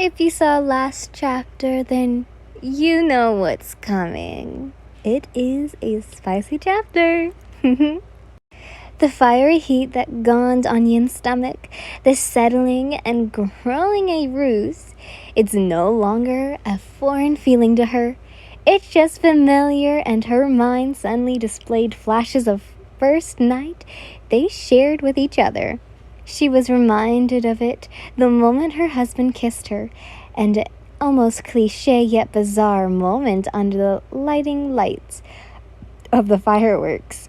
If you saw last chapter, then you know what's coming. It is a spicy chapter. The fiery heat that gnaws on Yin's stomach, the settling and growing a ruse, it's no longer a foreign feeling to her. It's just familiar, and her mind suddenly displayed flashes of first night they shared with each other. She was reminded of it the moment her husband kissed her, and almost cliché yet bizarre moment under the lighting lights of the fireworks.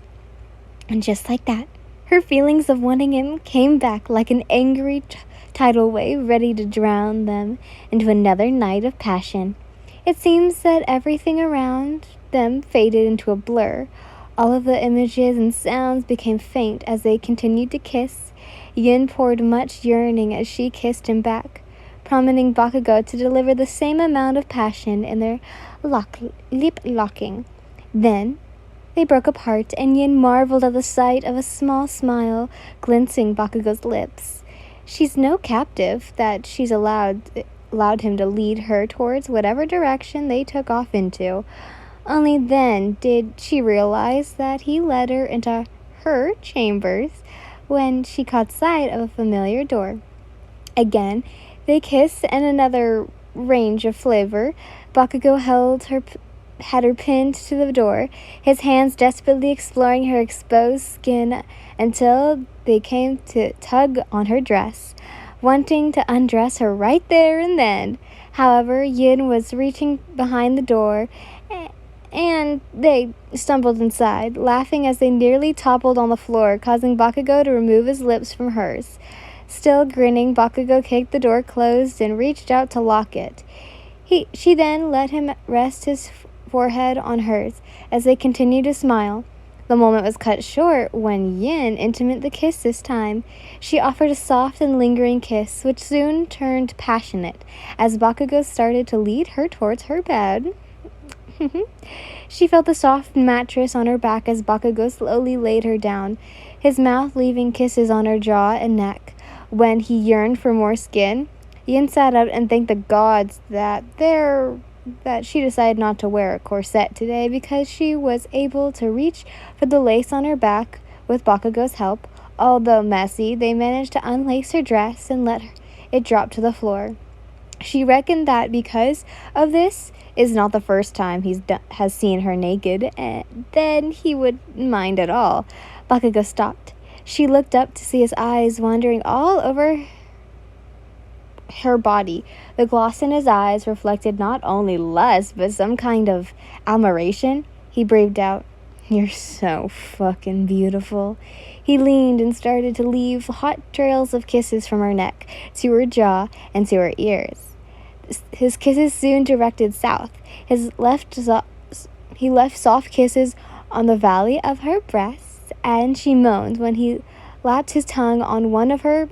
And just like that, her feelings of wanting him came back like an angry tidal wave ready to drown them into another night of passion. It seems that everything around them faded into a blur. All of the images and sounds became faint as they continued to kiss. Yin poured much yearning as she kissed him back, prompting Bakugou to deliver the same amount of passion in their lip locking. Then they broke apart, and Yin marveled at the sight of a small smile glinting Bakugou's lips. She's no captive that she's allowed him to lead her towards whatever direction they took off into. Only then did she realize that he led her into her chambers when she caught sight of a familiar door. Again, they kissed, and another range of flavor. Bakugou had her pinned to the door, his hands desperately exploring her exposed skin until they came to tug on her dress, wanting to undress her right there and then. However, Yin was reaching behind the door, and they stumbled inside, laughing as they nearly toppled on the floor, causing Bakugou to remove his lips from hers. Still grinning, Bakugou kicked the door closed and reached out to lock it. She then let him rest his forehead on hers as they continued to smile. The moment was cut short when Yin intimated the kiss this time. She offered a soft and lingering kiss, which soon turned passionate as Bakugou started to lead her towards her bed. She felt the soft mattress on her back as Bakugou slowly laid her down, his mouth leaving kisses on her jaw and neck. When he yearned for more skin, Yin sat up and thanked the gods that she decided not to wear a corset today because she was able to reach for the lace on her back with Bakugou's help. Although messy, they managed to unlace her dress and let it drop to the floor. She reckoned that because of this is not the first time has seen her naked, and then he wouldn't mind at all. Bakugou stopped. She looked up to see his eyes wandering all over her body. The gloss in his eyes reflected not only lust, but some kind of admiration. He breathed out, "You're so fucking beautiful." He leaned and started to leave hot trails of kisses from her neck to her jaw and to her ears. His kisses soon directed south. He left soft kisses on the valley of her breasts, and she moaned when he lapped his tongue on one of her,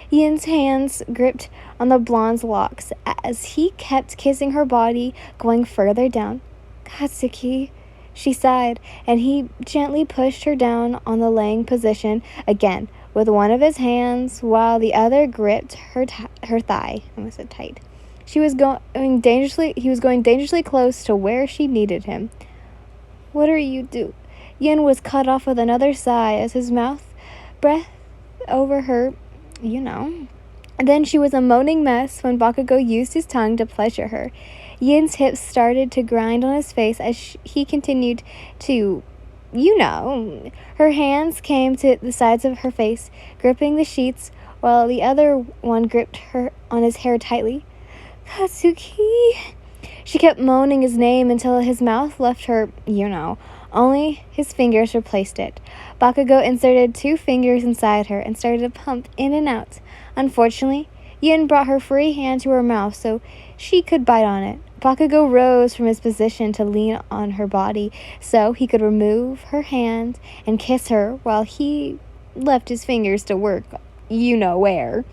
Yin's hands gripped on the blonde's locks as he kept kissing her body, going further down. "Katsuki," she sighed, and he gently pushed her down on the laying position again with one of his hands while the other gripped her thigh. I almost said tight. He was going dangerously close to where she needed him. "What are you doing?" Yin was cut off with another sigh as his mouth breathed over her, And then she was a moaning mess when Bakugou used his tongue to pleasure her. Yin's hips started to grind on his face as he continued to, Her hands came to the sides of her face, gripping the sheets, while the other one gripped her on his hair tightly. "Katsuki." She kept moaning his name until his mouth left her, Only his fingers replaced it. Bakugou inserted 2 fingers inside her and started to pump in and out. Unfortunately, Yin brought her free hand to her mouth so she could bite on it. Bakugou rose from his position to lean on her body so he could remove her hand and kiss her while he left his fingers to work where.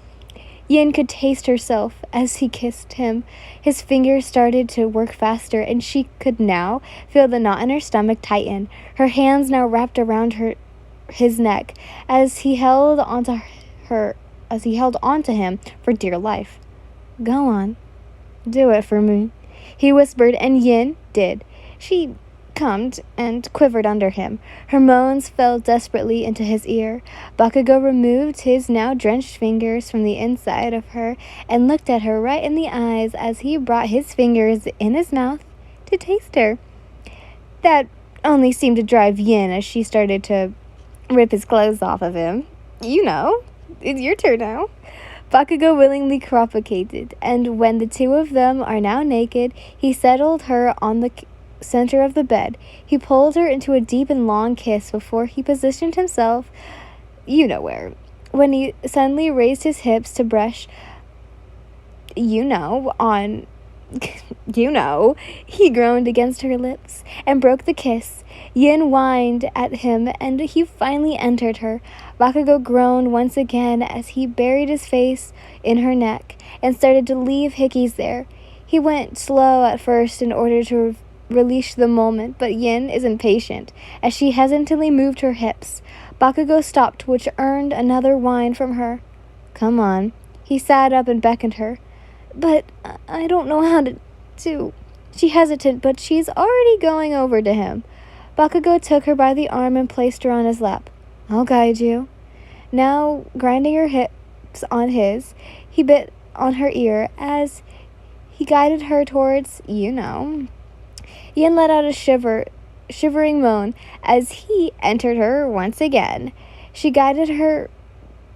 Yin could taste herself as he kissed him. His fingers started to work faster, and she could now feel the knot in her stomach tighten. Her hands now wrapped around his neck as he held onto her held on to him for dear life. "Go on. Do it for me," he whispered, and Yin did. She cummed and quivered under him. Her moans fell desperately into his ear. Bakugou removed his now drenched fingers from the inside of her and looked at her right in the eyes as he brought his fingers in his mouth to taste her. That only seemed to drive Yin as she started to rip his clothes off of him. "You know, it's your turn now." Bakugou willingly cooperated, and when the two of them are now naked, he settled her on the center of the bed. He pulled her into a deep and long kiss before he positioned himself, you know where. When he suddenly raised his hips to brush, on, he groaned against her lips and broke the kiss. Yin whined at him, and he finally entered her. Bakugou groaned once again as he buried his face in her neck and started to leave hickeys there. He went slow at first in order to release the moment, but Yin is impatient as she hesitantly moved her hips. Bakugou stopped, which earned another whine from her. "Come on." He sat up and beckoned her. "But I don't know how to." She hesitated, but she's already going over to him. Bakugou took her by the arm and placed her on his lap. "I'll guide you." Now, grinding her hips on his, he bit on her ear as he guided her towards, Yin let out a shivering moan as he entered her once again. She guided her,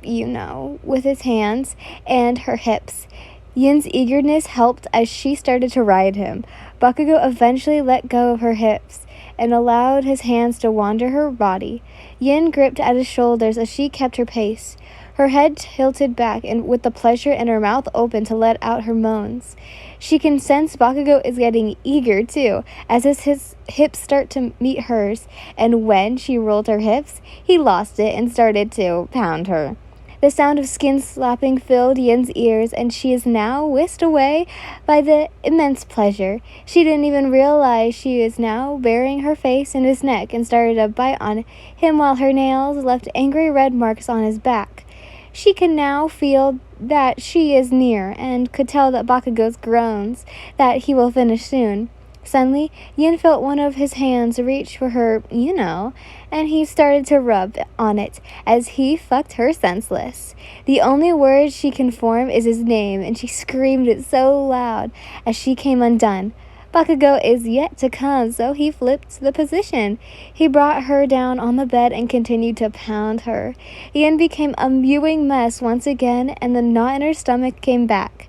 with his hands and her hips. Yin's eagerness helped as she started to ride him. Bakugou eventually let go of her hips and allowed his hands to wander her body. Yin gripped at his shoulders as she kept her pace. Her head tilted back and with the pleasure and her mouth open to let out her moans. She can sense Bakugou is getting eager too, as his hips start to meet hers, and when she rolled her hips, he lost it and started to pound her. The sound of skin slapping filled Yin's ears, and she is now whisked away by the immense pleasure. She didn't even realize she is now burying her face in his neck and started to bite on him while her nails left angry red marks on his back. She can now feel that she is near and could tell that Bakugou's groans that he will finish soon. Suddenly, Yin felt one of his hands reach for her, and he started to rub on it as he fucked her senseless. The only word she can form is his name, and she screamed it so loud as she came undone. Bakugou is yet to come, so he flipped the position. He brought her down on the bed and continued to pound her. Yin became a mewing mess once again, and the knot in her stomach came back.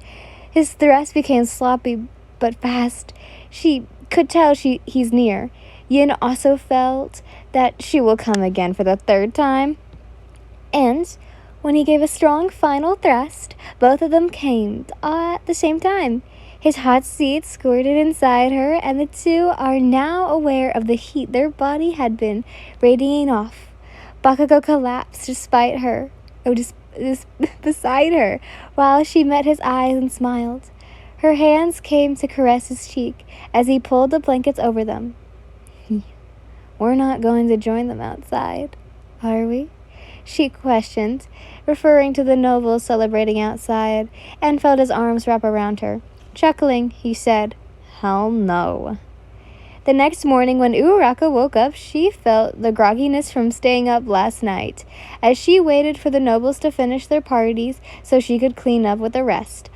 His thrust became sloppy but fast. She could tell he's near. Yin also felt that she will come again for the third time. And when he gave a strong final thrust, both of them came at the same time. His hot seed squirted inside her, and the two are now aware of the heat their body had been radiating off. Bakugou collapsed beside her, while she met his eyes and smiled. Her hands came to caress his cheek as he pulled the blankets over them. "We're not going to join them outside, are we?" she questioned, referring to the nobles celebrating outside, and felt his arms wrap around her. Chuckling, he said, "Hell no." The next morning when Uraraka woke up, she felt the grogginess from staying up last night, as she waited for the nobles to finish their parties so she could clean up with the rest.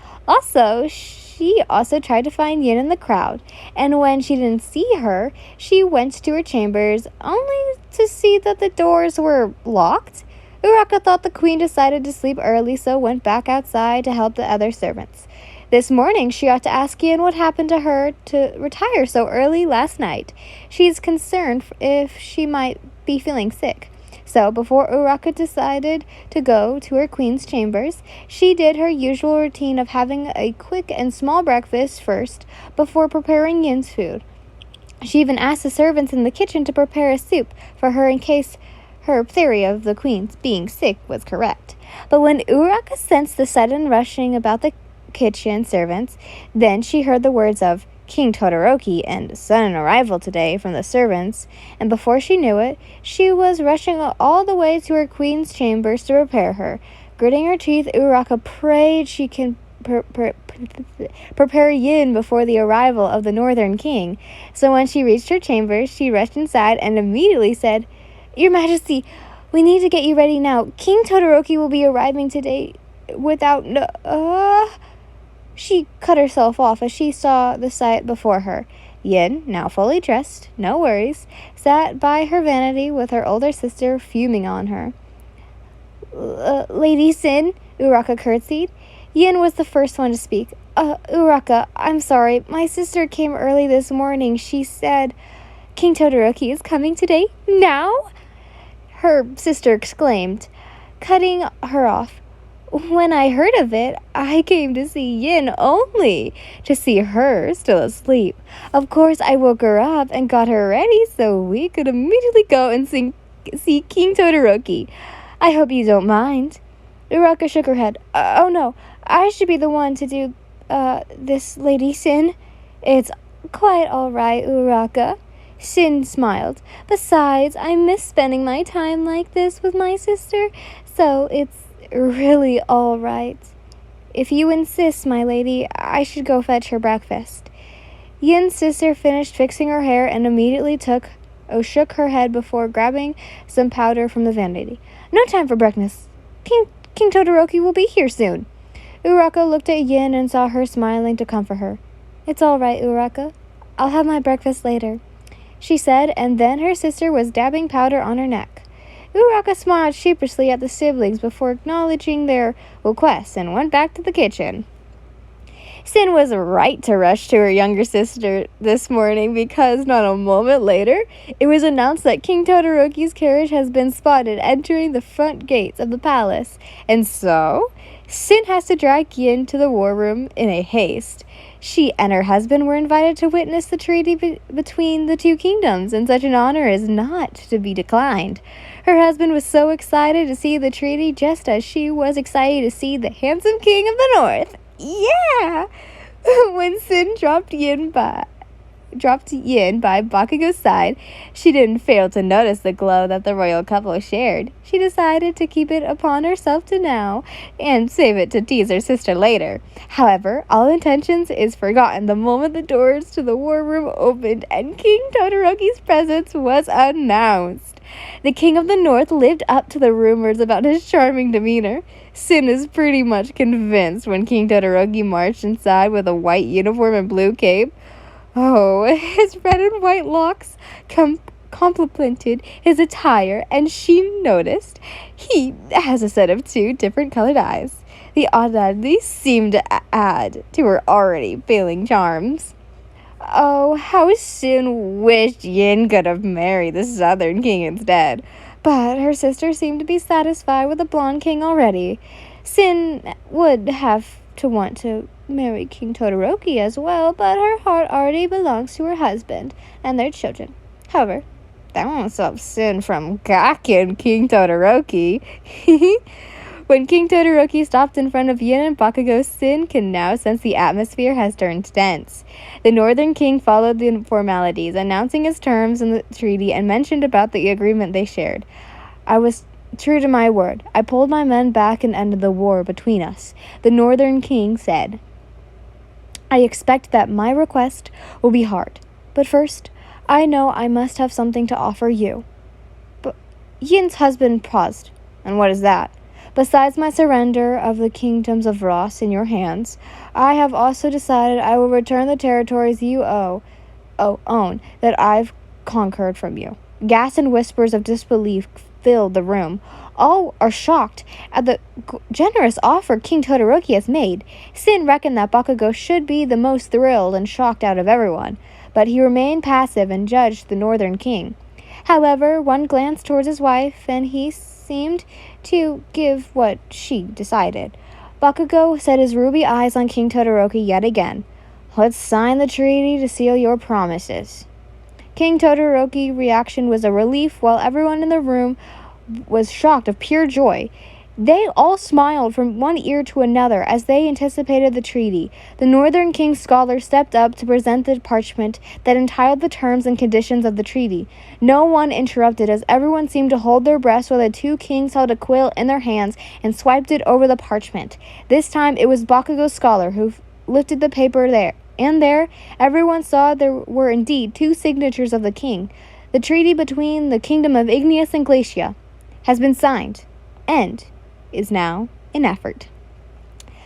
She also tried to find Yin in the crowd, and when she didn't see her, she went to her chambers, only to see that the doors were locked. Uraraka thought the queen decided to sleep early, so went back outside to help the other servants. This morning, she ought to ask Yin what happened to her to retire so early last night. She's concerned if she might be feeling sick. So, before Uraraka decided to go to her queen's chambers, she did her usual routine of having a quick and small breakfast first, before preparing Yin's food. She even asked the servants in the kitchen to prepare a soup for her in case her theory of the queen being sick was correct. But when Uraraka sensed the sudden rushing about the kitchen servants, then she heard the words of King Todoroki and sudden arrival today from the servants, and before she knew it, she was rushing all the way to her queen's chambers to prepare her. Gritting her teeth, Uraraka prayed she can prepare Yin before the arrival of the Northern King. So when she reached her chamber, she rushed inside and immediately said, "Your Majesty, we need to get you ready now. King Todoroki will be arriving today without She cut herself off as she saw the sight before her. Yin, now fully dressed, no worries, sat by her vanity with her older sister fuming on her. Lady Sin, Uraraka curtsied. Yin was the first one to speak. Uraraka, I'm sorry. My sister came early this morning. She said, King Todoroki is coming today? Now? Her sister exclaimed, cutting her off. When I heard of it, I came to see Yin only to see her still asleep. Of course, I woke her up and got her ready so we could immediately go and see King Todoroki. I hope you don't mind. Uraraka shook her head. Oh no, I should be the one to do this, Lady Sin. It's quite all right, Uraraka. Sin smiled. Besides, I miss spending my time like this with my sister, so it's really all right. If you insist, my lady, I should go fetch her breakfast. Yin's sister finished fixing her hair and immediately shook her head before grabbing some powder from the vanity. No time for breakfast. King Todoroki will be here soon. Uraraka looked at Yin and saw her smiling to comfort her. It's all right, Uraraka. I'll have my breakfast later, she said, and then her sister was dabbing powder on her neck. Uraraka smiled sheepishly at the siblings before acknowledging their requests and went back to the kitchen. Sin was right to rush to her younger sister this morning because not a moment later, it was announced that King Todoroki's carriage has been spotted entering the front gates of the palace. And so, Sin has to drag Yin to the war room in a haste. She and her husband were invited to witness the treaty between the two kingdoms, and such an honor is not to be declined. Her husband was so excited to see the treaty just as she was excited to see the handsome king of the north. Yeah! When Sin dropped Yin by Bakugou's side, she didn't fail to notice the glow that the royal couple shared. She decided to keep it upon herself to now and save it to tease her sister later. However, all intentions is forgotten the moment the doors to the war room opened and King Todoroki's presence was announced. The king of the north lived up to the rumors about his charming demeanor. Sin is pretty much convinced when King Todoroki marched inside with a white uniform and blue cape. Oh, his red and white locks complemented his attire, and she noticed he has a set of 2 different colored eyes. The oddity seemed to add to her already failing charms. Oh, how Sin wished Yin could have married the Southern King instead. But her sister seemed to be satisfied with the blonde king already. Sin would have to want to marry King Todoroki as well, but her heart already belongs to her husband and their children. However, that won't stop Sin from gawking King Todoroki. When King Todoroki stopped in front of Yin and Bakugou, Sin can now sense the atmosphere has turned tense. The Northern King followed the formalities, announcing his terms in the treaty and mentioned about the agreement they shared. I was true to my word. I pulled my men back and ended the war between us. The Northern King said, I expect that my request will be hard. But first, I know I must have something to offer you. But Yin's husband paused. And what is that? Besides my surrender of the kingdoms of Ross in your hands, I have also decided I will return the territories you own that I've conquered from you. Gasps and whispers of disbelief filled the room. All are shocked at the generous offer King Todoroki has made. Sin reckoned that Bakugou should be the most thrilled and shocked out of everyone, but he remained passive and judged the Northern King. However, one glanced towards his wife, and he seemed to give what she decided. Bakugou set his ruby eyes on King Todoroki yet again. Let's sign the treaty to seal your promises. King Todoroki's reaction was a relief, while everyone in the room was shocked of pure joy. They all smiled from one ear to another as they anticipated the treaty. The Northern King's scholar stepped up to present the parchment that entitled the terms and conditions of the treaty. No one interrupted, as everyone seemed to hold their breath while the two kings held a quill in their hands and swiped it over the parchment. This time it was Bakugou's scholar who lifted the paper there. And there, everyone saw there were indeed two signatures of the king. The treaty between the kingdom of Igneous and Glacia has been signed, and is now in effort.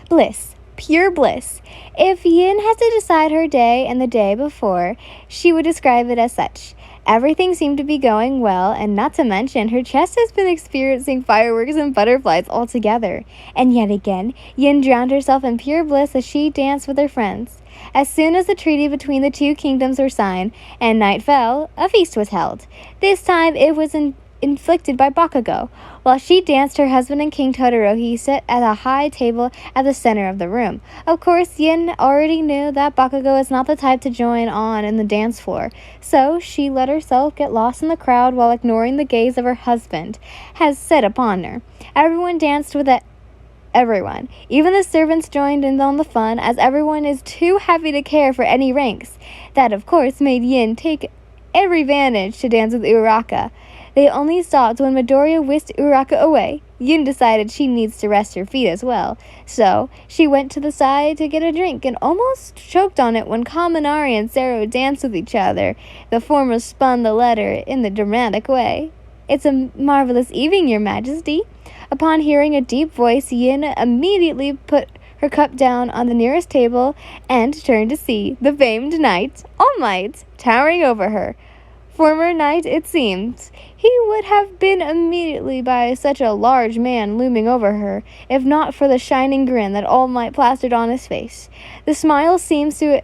Bliss, pure bliss. If Yin had to decide her day and the day before, she would describe it as such. Everything seemed to be going well, and not to mention, her chest has been experiencing fireworks and butterflies all together. And yet again, Yin drowned herself in pure bliss as she danced with her friends. As soon as the treaty between the two kingdoms were signed and night fell, a feast was held. This time it was inflicted by Bakugou. While she danced, her husband and King Todoroki sat at a high table at the center of the room. Of course, Yin already knew that Bakugou is not the type to join on in the dance floor, so she let herself get lost in the crowd while ignoring the gaze of her husband has set upon her. Everyone danced with everyone. Even the servants joined in on the fun, as everyone is too happy to care for any ranks. That, of course, made Yin take every advantage to dance with Uraraka. They only stopped when Midoriya whisked Uraraka away. Yin decided she needs to rest her feet as well, so she went to the side to get a drink and almost choked on it when Kaminari and Zero danced with each other. The former spun the letter in the dramatic way. "It's a marvelous evening, Your Majesty." Upon hearing a deep voice, Yin immediately put her cup down on the nearest table and turned to see the famed knight, All Might, towering over her. Former knight, it seemed. He would have been immediately by such a large man looming over her, if not for the shining grin that All Might plastered on his face. The smile seems to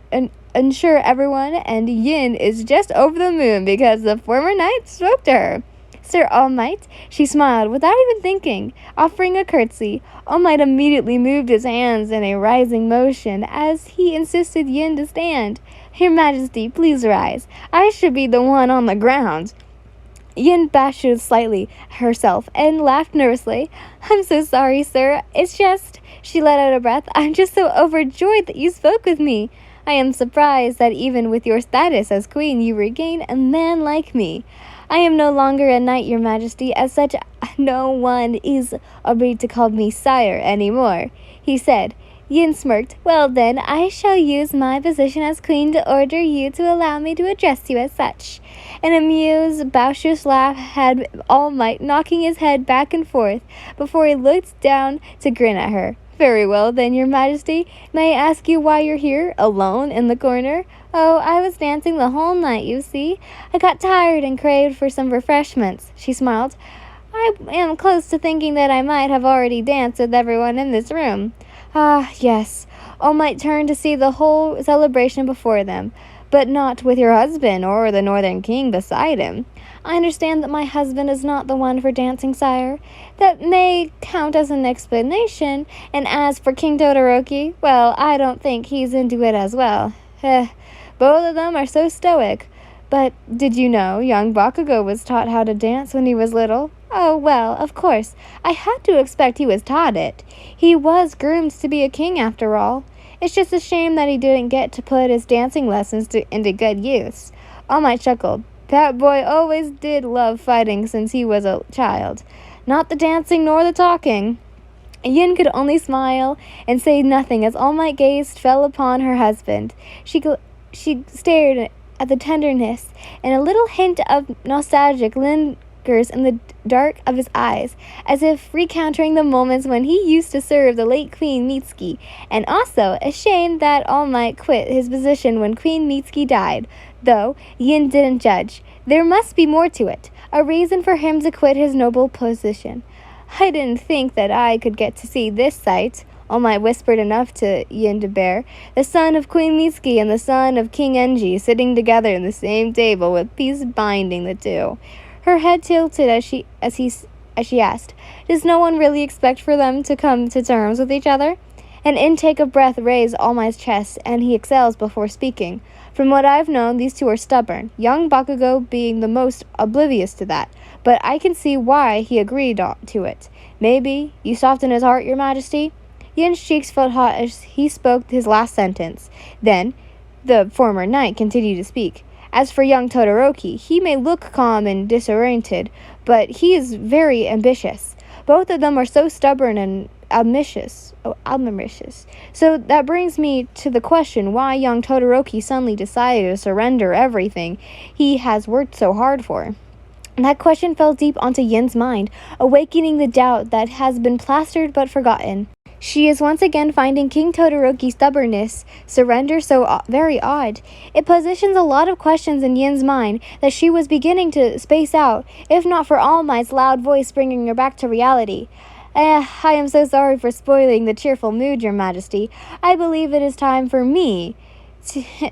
assure everyone, and Yin is just over the moon because the former knight spoke to her. "Sir All Might," she smiled without even thinking, offering a curtsy. All Might immediately moved his hands in a rising motion as he insisted Yin to stand. "Your Majesty, please rise. I should be the one on the ground." Yin bashful slightly herself and laughed nervously. "I'm so sorry, sir. It's just," she let out a breath, "I'm just so overjoyed that you spoke with me. I am surprised that even with your status as queen, you regain a man like me. I am no longer a knight, Your Majesty. As such, no one is obliged to call me sire anymore," he said. Yin smirked. "Well then, I shall use my position as queen to order you to allow me to address you as such." An amused, boisterous laugh had All Might knocking his head back and forth before he looked down to grin at her. "Very well then, Your Majesty. May I ask you why you're here, alone, in the corner?" "Oh, I was dancing the whole night, you see. I got tired and craved for some refreshments," she smiled. "I am close to thinking that I might have already danced with everyone in this room." "Ah, yes." All Might turned to see the whole celebration before them, but not with your husband or the Northern King beside him. "I understand that my husband is not the one for dancing, sire. That may count as an explanation, and as for King Todoroki, well, I don't think he's into it as well. Both of them are so stoic." "But did you know young Bakugou was taught how to dance when he was little?" "Oh, well, of course, I had to expect he was taught it. He was groomed to be a king after all. It's just a shame that he didn't get to put his dancing lessons into good use." All Might chuckled. "That boy always did love fighting since he was a child. Not the dancing nor the talking." Yin could only smile and say nothing as All Might gaze fell upon her husband. She stared at the tenderness, and a little hint of nostalgic lingers in the dark of his eyes, as if recounting the moments when he used to serve the late Queen Mitsuki, and also ashamed that All Might quit his position when Queen Mitsuki died. Though Yin didn't judge. There must be more to it, a reason for him to quit his noble position. "I didn't think that I could get to see this sight," All Might whispered enough to Yin to bear. "The son of Queen Mitsuki and the son of King Enji sitting together in the same table with peace binding the two." Her head tilted as she asked, "Does no one really expect for them to come to terms with each other?" An intake of breath raised All Might's chest, and he exhales before speaking. "From what I've known, these two are stubborn, young Bakugou being the most oblivious to that, but I can see why he agreed to it. Maybe you softened his heart, your majesty?" Yin's cheeks felt hot as he spoke his last sentence. Then the former knight continued to speak. "As for young Todoroki, he may look calm and disoriented, but he is very ambitious. Both of them are so stubborn and ambitious. So that brings me to the question why young Todoroki suddenly decided to surrender everything he has worked so hard for." That question fell deep onto Yin's mind, awakening the doubt that has been plastered but forgotten. She is once again finding King Todoroki's stubbornness, surrender so very odd. It positions a lot of questions in Yin's mind that she was beginning to space out, if not for All Might's loud voice bringing her back to reality. I am so sorry for spoiling the cheerful mood, your majesty. I believe it is time for me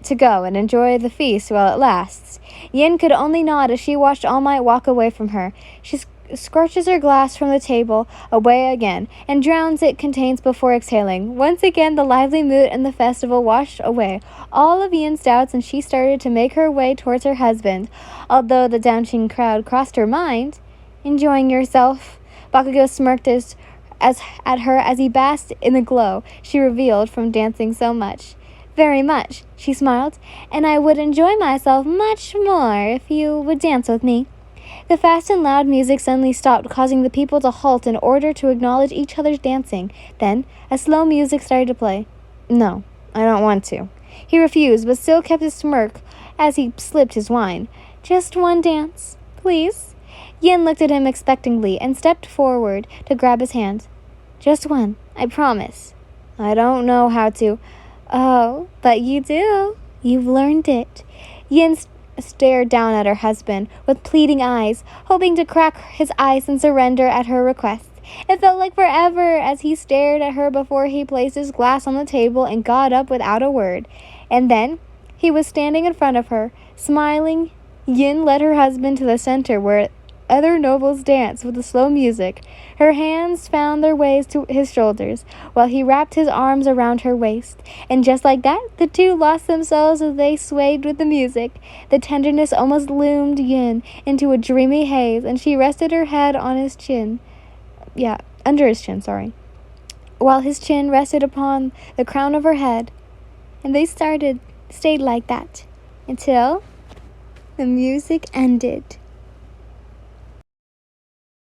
to go and enjoy the feast while it lasts." Yin could only nod as she watched All Might walk away from her. She scorches her glass from the table away again and drowns it contains before exhaling. Once again, the lively mood and the festival washed away all of Yin's doubts, and she started to make her way towards her husband. Although the dancing crowd crossed her mind. "Enjoying yourself?" Bakugou smirked at her as he basked in the glow she revealed from dancing so much. "Very much," she smiled, "and I would enjoy myself much more if you would dance with me." The fast and loud music suddenly stopped, causing the people to halt in order to acknowledge each other's dancing. Then, a slow music started to play. "No, I don't want to." He refused, but still kept his smirk as he slipped his wine. "Just one dance, please." Yin looked at him expectantly and stepped forward to grab his hand. "Just one, I promise." "I don't know how to." "Oh, but you do. You've learned it." Yin stared down at her husband with pleading eyes, hoping to crack his ice and surrender at her request. It felt like forever as he stared at her before he placed his glass on the table and got up without a word. And then he was standing in front of her, smiling. Yin led her husband to the center where other nobles danced with the slow music. Her hands found their ways to his shoulders, while he wrapped his arms around her waist. And just like that, the two lost themselves as they swayed with the music. The tenderness almost loomed Yin into a dreamy haze, and she rested her head on his chin. Under his chin, while his chin rested upon the crown of her head. And they stayed like that, until the music ended.